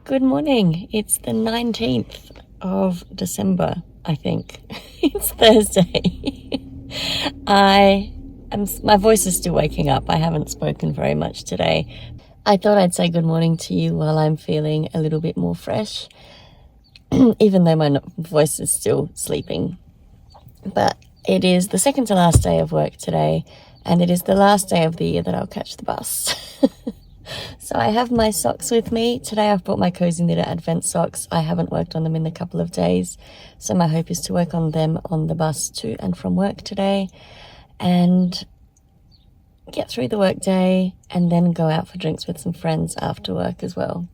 Good morning. It's the 19th of December, I think. It's Thursday. My voice is still waking up. I haven't spoken very much today. I thought I'd say good morning to you while I'm feeling a little bit more fresh, even though my voice is still sleeping. But it is the second to last day of work today, and it is the last day of the year that I'll catch the bus. So I have my socks with me. Today I've brought my Cozy Knitter Advent socks. I haven't worked on them in a couple of days, so my hope is to work on them on the bus to and from work today and get through the work day and then go out for drinks with some friends after work as well.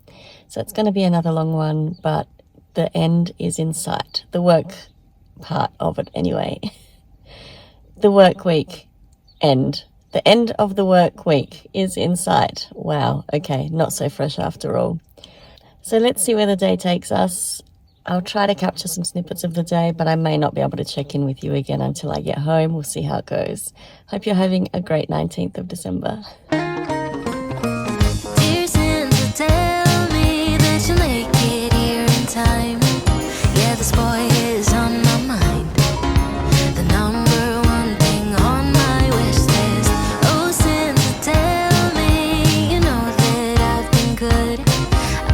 So it's going to be another long one, but the end is in sight. The work part of it anyway. The work week end. The end of the work week is in sight. Wow, okay, not so fresh after all. So let's see where the day takes us. I'll try to capture some snippets of the day, but I may not be able to check in with you again until I get home. We'll see how it goes. Hope you're having a great 19th of December. Dear Santa, tell me that you'll make it here in time. Yeah, this boy is on my mind. The number one thing on my wish list. Oh, Santa, tell me you know that I've been good. I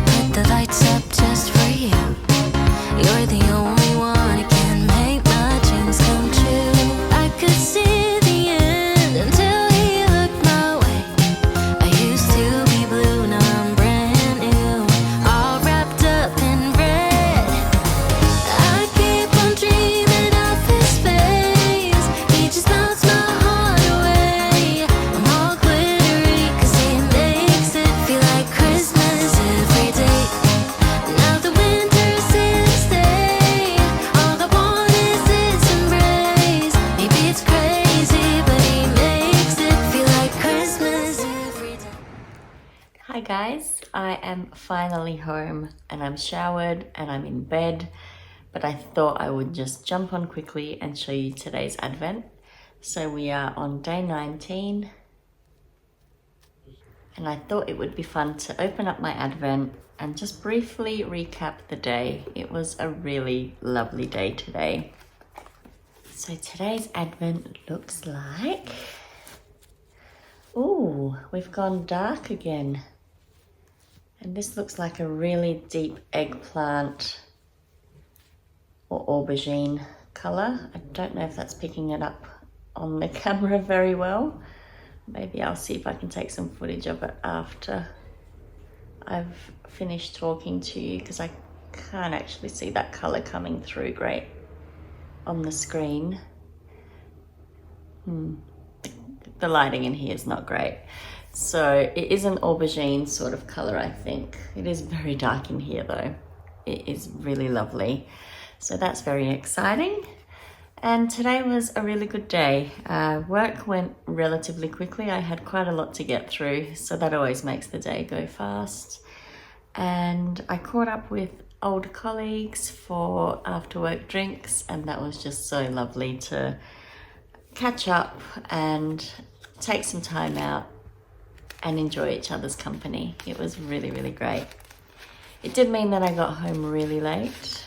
put the lights up just for you. You're the only one who can make my dreams come true. I could see the end until he looked my way. I used to be blue, now I'm brand new, all wrapped up in red. I keep on dreaming of his face. He just melts my heart away. I'm all glittery 'cause he makes it feel like Christmas every day. Now the winter's here to stay. All I want is his embrace. Maybe it's crazy, but he makes it feel like Christmas every day. Hi guys, I am finally home and I'm showered and I'm in bed, but I thought I would just jump on quickly and show you today's Advent. So we are on day 19 and I thought it would be fun to open up my Advent and just briefly recap the day. It was a really lovely day today. So today's Advent looks like, ooh, we've gone dark again. And this looks like a really deep eggplant or aubergine color. I don't know if that's picking it up on the camera very well. Maybe I'll see if I can take some footage of it after I've finished talking to you, because I can't actually see that color coming through great on the screen. The lighting in here is not great. So it is an aubergine sort of color, I think. It is very dark in here though. It is really lovely. So that's very exciting. And today was a really good day. Work went relatively quickly. I had quite a lot to get through, so that always makes the day go fast. And I caught up with old colleagues for after work drinks, and that was just so lovely to catch up and take some time out and enjoy each other's company. It was really, really great. It did mean that I got home really late,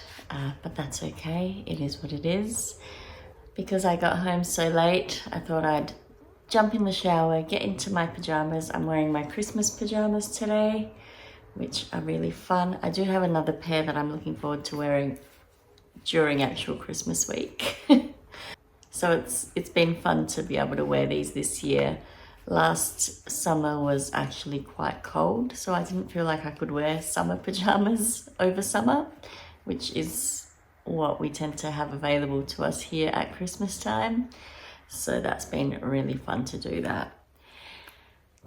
but that's okay. It is what it is. Because I got home so late, I thought I'd jump in the shower, get into my pajamas. I'm wearing my Christmas pajamas today, which are really fun. I do have another pair that I'm looking forward to wearing during actual Christmas week. So it's been fun to be able to wear these this year. Last summer was actually quite cold, so I didn't feel like I could wear summer pajamas over summer, which is what we tend to have available to us here at Christmas time. So that's been really fun to do that.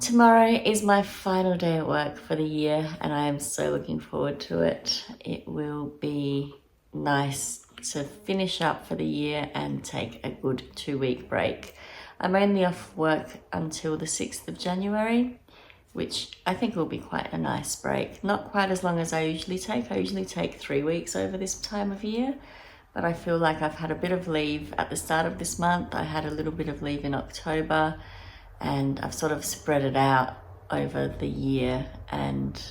Tomorrow is my final day at work for the year, and I am so looking forward to it. It will be nice to finish up for the year and take a good 2-week break. I'm only off work until the 6th of January, which I think will be quite a nice break. Not quite as long as I usually take. I usually take 3 weeks over this time of year, but I feel like I've had a bit of leave at the start of this month. I had a little bit of leave in October, and I've sort of spread it out over the year, and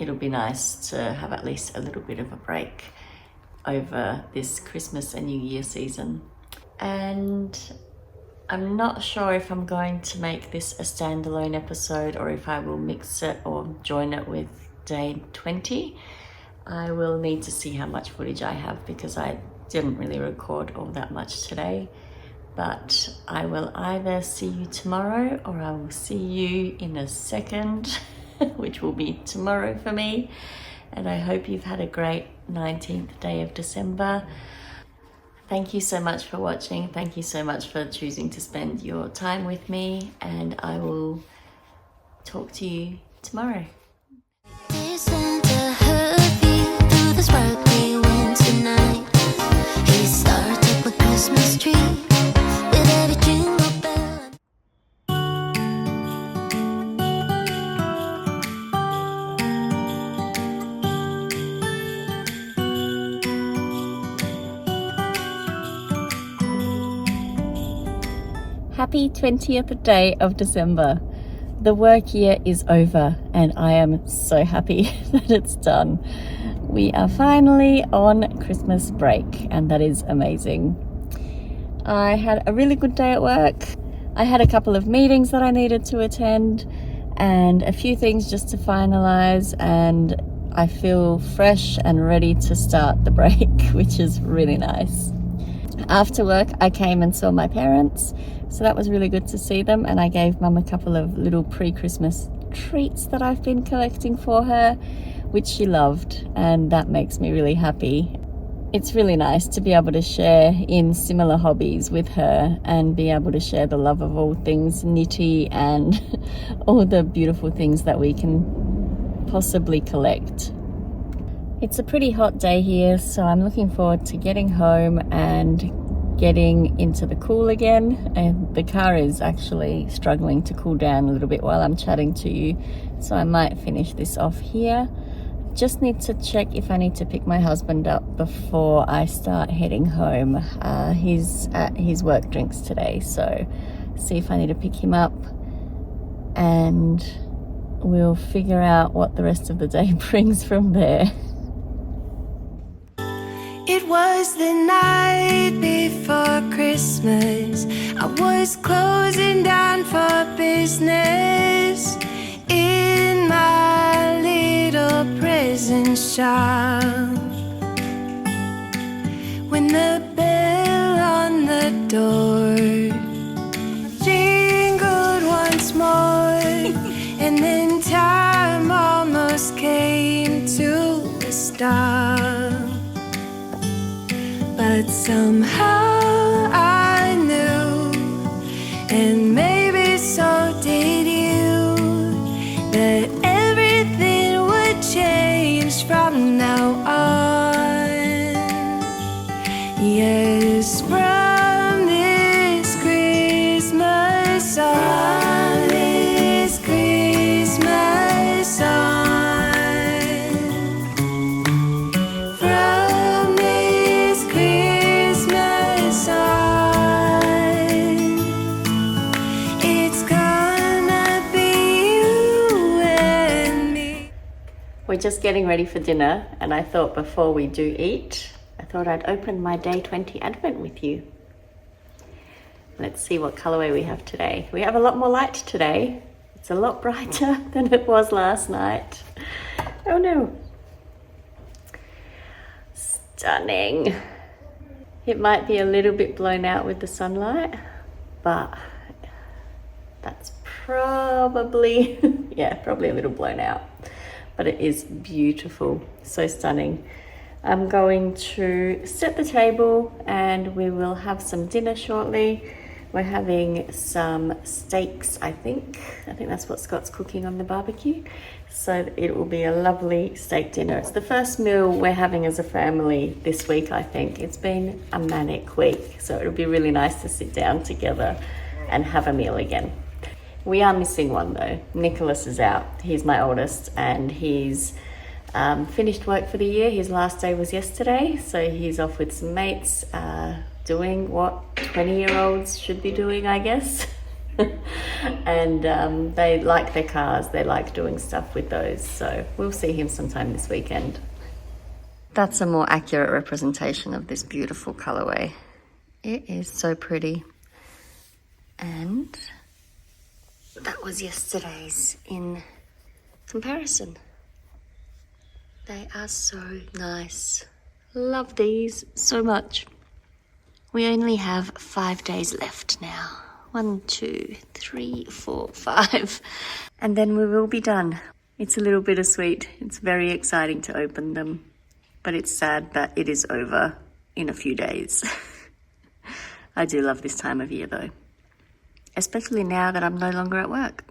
it'll be nice to have at least a little bit of a break over this Christmas and New Year season. And I'm not sure if I'm going to make this a standalone episode or if I will mix it or join it with day 20. I will need to see how much footage I have because I didn't really record all that much today. But I will either see you tomorrow or I will see you in a second, which will be tomorrow for me. And I hope you've had a great 19th day of December. Thank you so much for watching. Thank you so much for choosing to spend your time with me, and I will talk to you tomorrow. Happy 20th day of December. The work year is over and I am so happy that it's done. We are finally on Christmas break and that is amazing. I had a really good day at work. I had a couple of meetings that I needed to attend and a few things just to finalize, and I feel fresh and ready to start the break, which is really nice. After work, I came and saw my parents, so that was really good to see them, and I gave Mum a couple of little pre-Christmas treats that I've been collecting for her, which she loved, and that makes me really happy. It's really nice to be able to share in similar hobbies with her and be able to share the love of all things nitty and all the beautiful things that we can possibly collect. It's a pretty hot day here, so I'm looking forward to getting home and getting into the cool again. And the car is actually struggling to cool down a little bit while I'm chatting to you, so I might finish this off here. Just need to check if I need to pick my husband up before I start heading home. He's at his work drinks today, so see if I need to pick him up, and we'll figure out what the rest of the day brings from there. It was the night before Christmas. I was closing down for business in my little present shop, when the bell on the door jingled once more, and then time almost came to a stop. But somehow I knew, and maybe so did you, that everything would change from now on. Yes, from this Christmas on, this Christmas on. We're just getting ready for dinner, and I thought before we do eat, I thought I'd open my day 20 advent with you. Let's see what colorway we have today. We have a lot more light today. It's a lot brighter than it was last night. Oh no. Stunning. It might be a little bit blown out with the sunlight, but that's probably, yeah, probably a little blown out. But it is beautiful, so stunning. I'm going to set the table and we will have some dinner shortly. We're having some steaks, I think that's what Scott's cooking on the barbecue. So it will be a lovely steak dinner. It's the first meal we're having as a family this week, I think. It's been a manic week, so it'll be really nice to sit down together and have a meal again. We are missing one though. Nicholas is out. He's my oldest, and he's finished work for the year. His last day was yesterday, so he's off with some mates, doing what 20-year-olds should be doing, I guess. And they like their cars, they like doing stuff with those, so we'll see him sometime this weekend. That's a more accurate representation of this beautiful colorway. It is so pretty. And that was yesterday's in comparison. They are so nice. Love these so much. We only have 5 days left now. 1, 2, 3, 4, 5. And then we will be done. It's a little bittersweet. It's very exciting to open them. But it's sad that it is over in a few days. I do love this time of year though. Especially now that I'm no longer at work.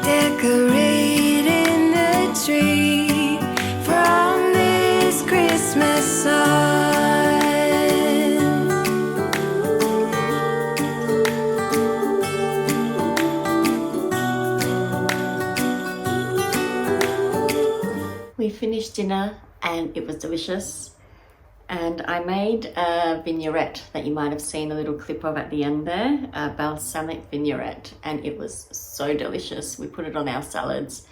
Decorating the tree from this Christmas sun. We finished dinner and it was delicious. And I made a vinaigrette that you might have seen a little clip of at the end there, a balsamic vinaigrette, and it was so delicious. We put it on our salads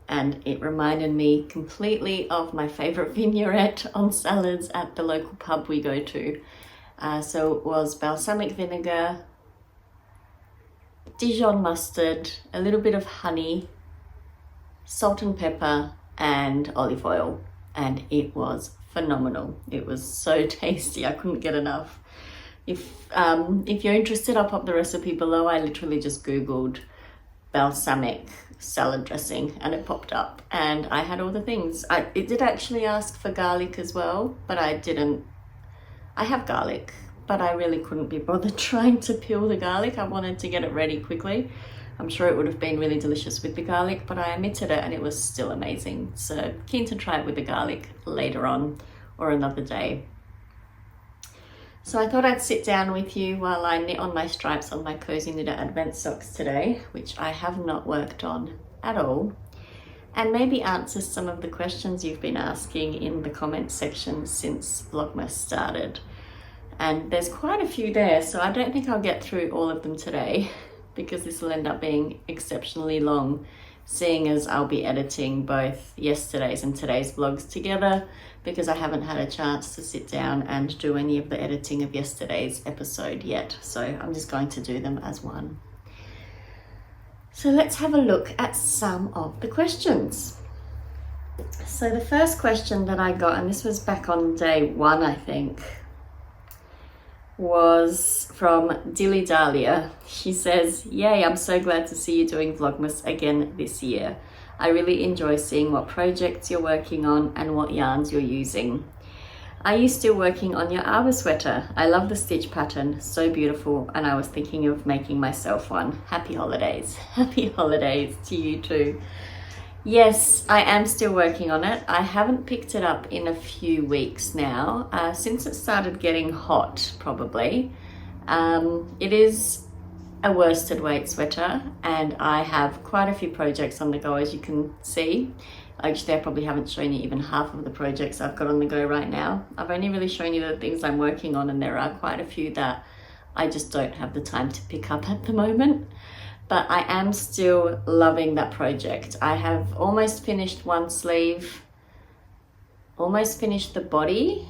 and it reminded me completely of my favorite vinaigrette on salads at the local pub we go to. So it was balsamic vinegar, Dijon mustard, a little bit of honey, salt and pepper, and olive oil, and it was phenomenal. It was so tasty. I couldn't get enough. If you're interested, I'll pop the recipe below. I literally just googled balsamic salad dressing and it popped up, and I had all the things. It did actually ask for garlic as well, but I didn't. I have garlic, but I really couldn't be bothered trying to peel the garlic. I wanted to get it ready quickly. I'm sure it would have been really delicious with the garlic, but I omitted it and it was still amazing. So keen to try it with the garlic later on or another day. So I thought I'd sit down with you while I knit on my stripes on my Cozy Knitter Advent socks today, which I have not worked on at all, and maybe answer some of the questions you've been asking in the comment section since Vlogmas started. And there's quite a few there, so I don't think I'll get through all of them today, because this will end up being exceptionally long, seeing as I'll be editing both yesterday's and today's vlogs together, because I haven't had a chance to sit down and do any of the editing of yesterday's episode yet. So I'm just going to do them as one. So let's have a look at some of the questions. So the first question that I got, and this was back on day 1, I think, was from Dilly Dahlia. She says, "Yay, I'm so glad to see you doing Vlogmas again this year. I really enjoy seeing what projects you're working on and what yarns you're using. Are you still working on your arbor sweater? I love the stitch pattern, so beautiful, and I was thinking of making myself one. Happy holidays." Happy holidays to you too. Yes, I am still working on it. I haven't picked it up in a few weeks now, since it started getting hot probably. It is a worsted weight sweater and I have quite a few projects on the go, as you can see. Actually, I probably haven't shown you even half of the projects I've got on the go right now. I've only really shown you the things I'm working on, and there are quite a few that I just don't have the time to pick up at the moment. But I am still loving that project. I have almost finished one sleeve, almost finished the body,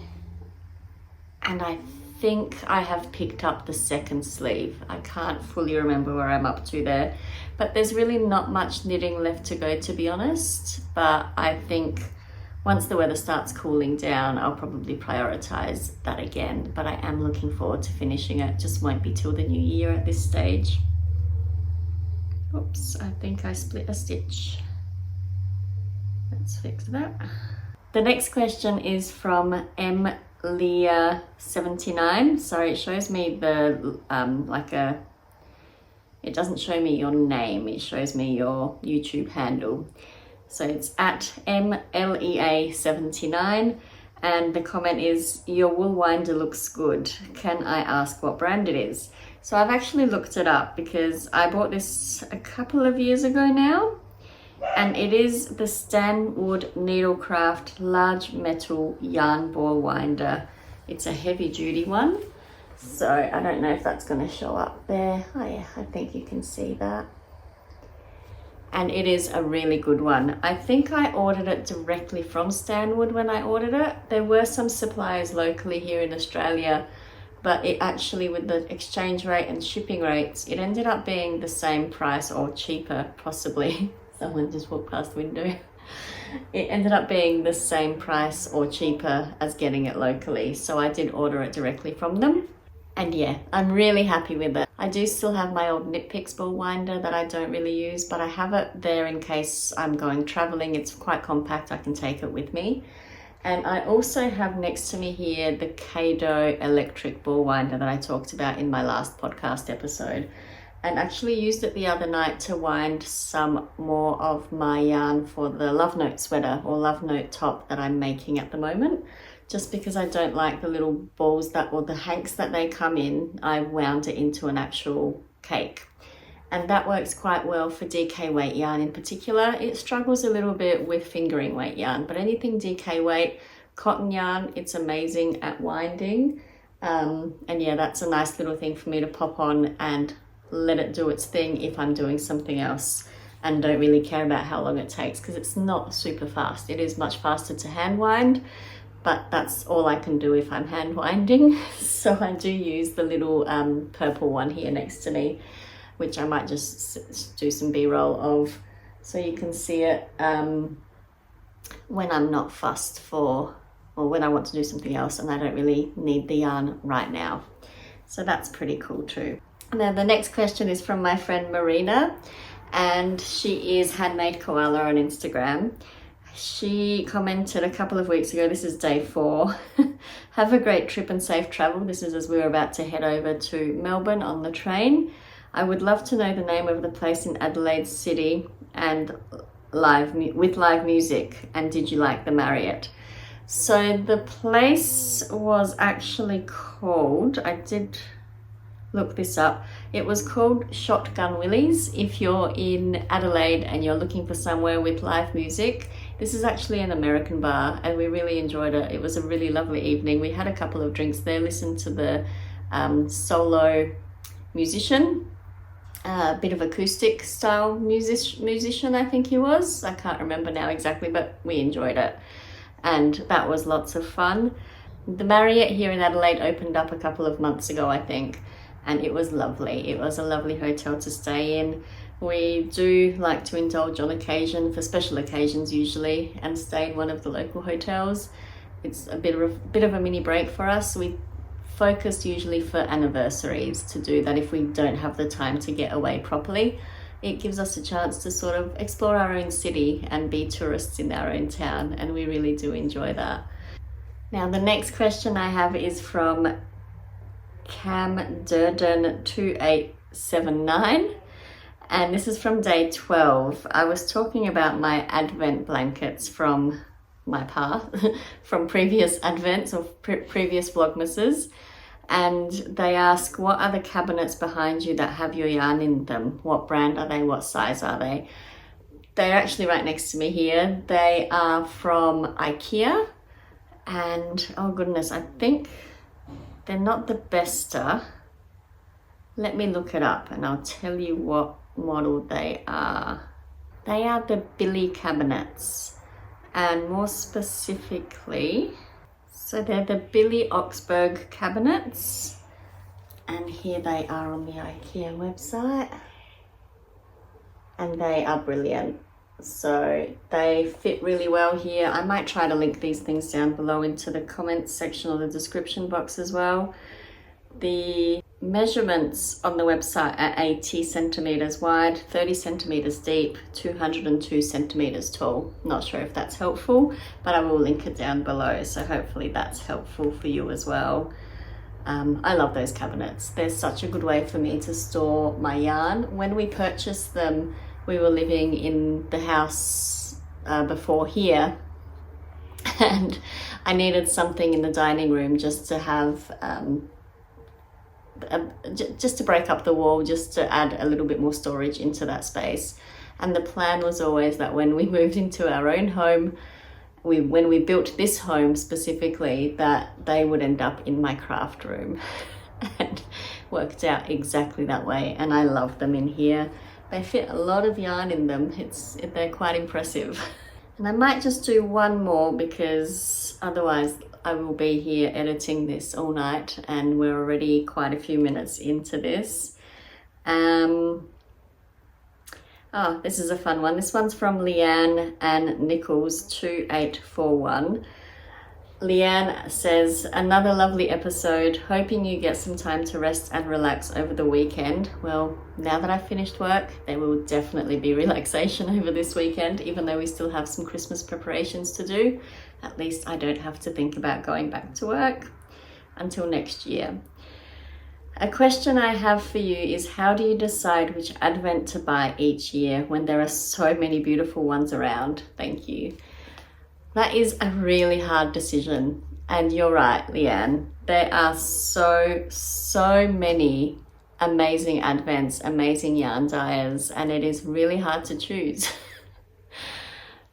and I think I have picked up the second sleeve. I can't fully remember where I'm up to there, but there's really not much knitting left to go, to be honest. But I think once the weather starts cooling down, I'll probably prioritize that again. But I am looking forward to finishing it. Just won't be till the new year at this stage. Oops, I think I split a stitch. Let's fix that. The next question is from Leah79. Sorry, it shows me the it doesn't show me your name, it shows me your YouTube handle. So it's at MLEA79, and the comment is, "Your wool winder looks good. Can I ask what brand it is?" So I've actually looked it up because I bought this a couple of years ago now, and it is the Stanwood Needlecraft Large Metal Yarn Ball Winder. It's a heavy duty one. So I don't know if that's going to show up there. Oh yeah, I think you can see that. And it is a really good one. I think I ordered it directly from Stanwood when I ordered it. There were some suppliers locally here in Australia, but it actually, with the exchange rate and shipping rates, it ended up being the same price or cheaper, possibly. Someone just walked past the window. It ended up being the same price or cheaper as getting it locally. So I did order it directly from them. And yeah, I'm really happy with it. I do still have my old Knit Picks ball winder that I don't really use, but I have it there in case I'm going traveling. It's quite compact, I can take it with me. And I also have next to me here the Kado electric ball winder that I talked about in my last podcast episode. And actually used it the other night to wind some more of my yarn for the Love Note sweater or Love Note top that I'm making at the moment. Just because I don't like the little balls that, or the hanks that they come in, I wound it into an actual cake. And that works quite well for DK weight yarn in particular. It struggles a little bit with fingering weight yarn, but anything DK weight, cotton yarn, it's amazing at winding. And yeah, that's a nice little thing for me to pop on and let it do its thing if I'm doing something else and don't really care about how long it takes, because it's not super fast. It is much faster to hand wind, but that's all I can do if I'm hand winding. So I do use the little purple one here next to me, which I might just do some B-roll of so you can see it when I'm not fussed for, or when I want to do something else and I don't really need the yarn right now. So that's pretty cool too. Now the next question is from my friend Marina, and she is Handmade Koala on Instagram. She commented a couple of weeks ago, this is day 4, have a great trip and safe travel. This is as we were about to head over to Melbourne on the train. I would love to know the name of the place in Adelaide City and with live music, and did you like the Marriott? So the place was actually called, I did look this up, it was called Shotgun Willie's. If you're in Adelaide and you're looking for somewhere with live music, this is actually an American bar and we really enjoyed it. It was a really lovely evening. We had a couple of drinks there, listened to the solo musician, a bit of acoustic style musician I think he was. I can't remember now exactly, but we enjoyed it and that was lots of fun. The Marriott here in Adelaide opened up a couple of months ago, I think, and it was lovely. It was a lovely hotel to stay in. We do like to indulge on occasion, for special occasions usually, and stay in one of the local hotels. It's a bit of a mini break for us. We focused usually for anniversaries to do that if we don't have the time to get away properly. It gives us a chance to sort of explore our own city and be tourists in our own town, and we really do enjoy that. Now the next question I have is from Cam Durden 2879, and this is from day 12. I was talking about my advent blankets from my past, from previous advents or previous Vlogmases, and they ask, what are the cabinets behind you that have your yarn in them? What brand are they? What size are they? They're actually right next to me here. They are from IKEA, and oh goodness, I think they're not the Besta. Let me look it up and I'll tell you what model they are. They are the Billy cabinets, and more specifically, so they're the Billy Oxburg cabinets, and here they are on the IKEA website, and they are brilliant. So they fit really well here. I might try to link these things down below into the comments section or the description box as well. The measurements on the website are 80 centimeters wide, 30 centimeters deep, 202 centimeters tall. Not sure if that's helpful, but I will link it down below, so hopefully that's helpful for you as well. I love those cabinets. They're such a good way for me to store my yarn. When we purchased them, we were living in the house before here, and I needed something in the dining room just to have, just to break up the wall, just to add a little bit more storage into that space. And the plan was always that when we moved into our own home, when we built this home specifically, that they would end up in my craft room. and worked out exactly that way, and I love them in here. They fit a lot of yarn in them. They're quite impressive. And I might just do one more because otherwise I will be here editing this all night, and we're already quite a few minutes into this. Oh, this is a fun one. This one's from Leanne and Nichols 2841. Leanne says, another lovely episode. Hoping you get some time to rest and relax over the weekend. Well, now that I've finished work, there will definitely be relaxation over this weekend, even though we still have some Christmas preparations to do. At least I don't have to think about going back to work until next year. A question I have for you is, how do you decide which advent to buy each year when there are so many beautiful ones around? Thank you. That is a really hard decision, and you're right, Leanne. There are so many amazing advents, amazing yarn dyers, and it is really hard to choose.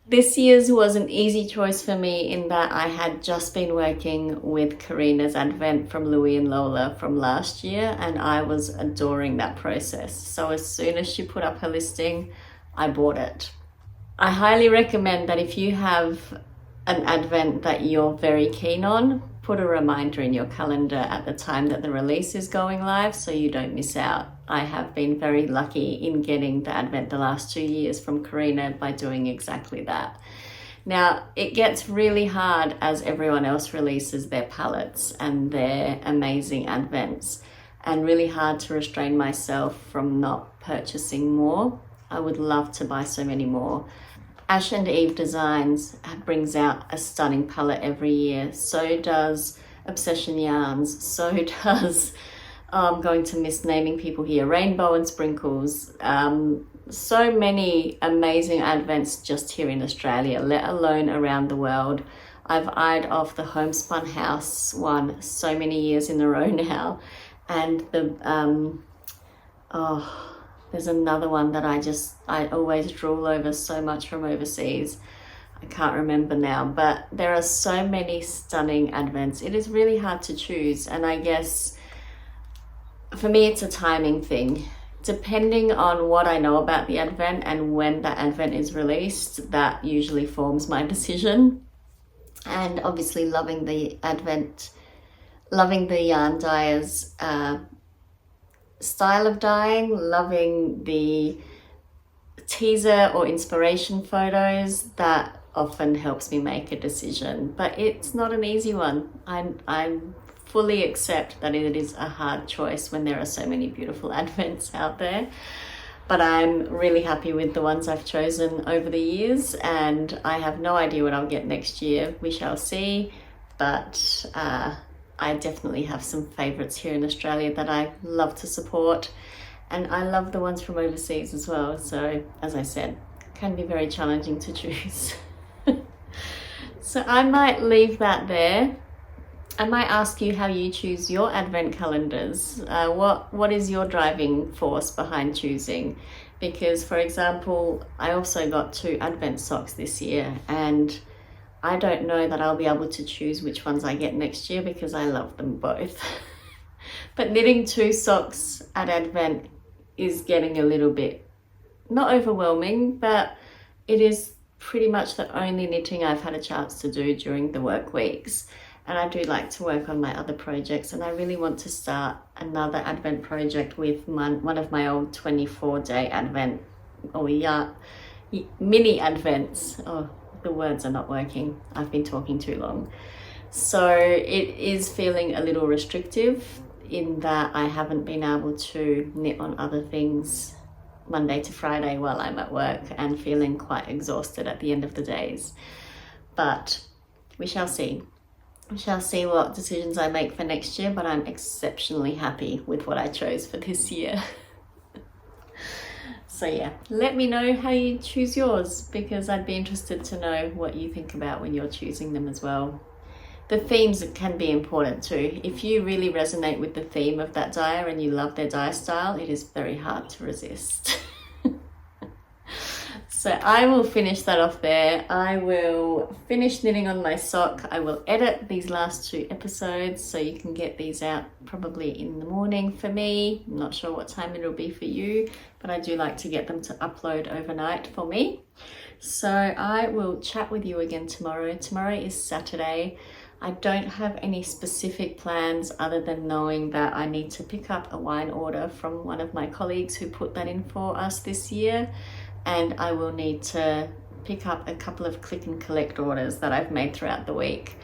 This year's was an easy choice for me in that I had just been working with Karina's advent from Louie and Lola from last year, and I was adoring that process. So as soon as she put up her listing, I bought it. I highly recommend that if you have an advent that you're very keen on, put a reminder in your calendar at the time that the release is going live so you don't miss out. I have been very lucky in getting the advent the last 2 years from Karina by doing exactly that. Now, it gets really hard as everyone else releases their palettes and their amazing advents, and really hard to restrain myself from not purchasing more. I would love to buy so many more. Ash and Eve Designs brings out a stunning palette every year. So does Obsession Yarns. So does, I'm going to miss naming people here, Rainbow and Sprinkles. So many amazing advents just here in Australia, let alone around the world. I've eyed off the Homespun House one so many years in a row now. And there's another one that I always drool over so much from overseas. I can't remember now, but there are so many stunning advents. It is really hard to choose, and I guess for me it's a timing thing. Depending on what I know about the advent and when that advent is released, that usually forms my decision. And obviously loving the advent, loving the yarn dyers style of dyeing, loving the teaser or inspiration photos, that often helps me make a decision. But it's not an easy one. I fully accept that it is a hard choice when there are so many beautiful advents out there. But I'm really happy with the ones I've chosen over the years, and I have no idea what I'll get next year. We shall see. But I definitely have some favourites here in Australia that I love to support, and I love the ones from overseas as well. So as I said, it can be very challenging to choose. So I might leave that there. I might ask you how you choose your advent calendars. What is your driving force behind choosing? Because, for example, I also got 2 advent socks this year, and I don't know that I'll be able to choose which ones I get next year because I love them both. But knitting 2 socks at advent is getting a little bit, not overwhelming, but it is pretty much the only knitting I've had a chance to do during the work weeks. And I do like to work on my other projects, and I really want to start another advent project with one of my old 24-day advent or mini advents. Oh, the words are not working. I've been talking too long. So it is feeling a little restrictive in that I haven't been able to knit on other things Monday to Friday while I'm at work, and feeling quite exhausted at the end of the days. But we shall see. We shall see what decisions I make for next year, but I'm exceptionally happy with what I chose for this year. So yeah, let me know how you choose yours, because I'd be interested to know what you think about when you're choosing them as well. The themes can be important too. If you really resonate with the theme of that dyer and you love their dye style, it is very hard to resist. So I will finish that off there. I will finish knitting on my sock. I will edit these last 2 episodes so you can get these out probably in the morning for me. I'm not sure what time it'll be for you, but I do like to get them to upload overnight for me. So I will chat with you again tomorrow. Tomorrow is Saturday. I don't have any specific plans other than knowing that I need to pick up a wine order from one of my colleagues who put that in for us this year. And I will need to pick up a couple of click and collect orders that I've made throughout the week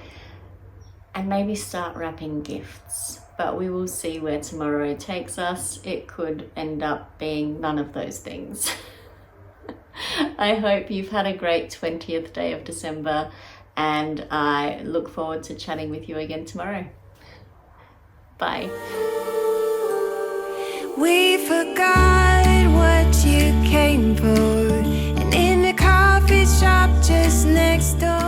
and maybe start wrapping gifts. But we will see where tomorrow takes us. It could end up being none of those things. I hope you've had a great 20th day of December, and I look forward to chatting with you again tomorrow. Bye. We forgot what you came for, and in the coffee shop just next door.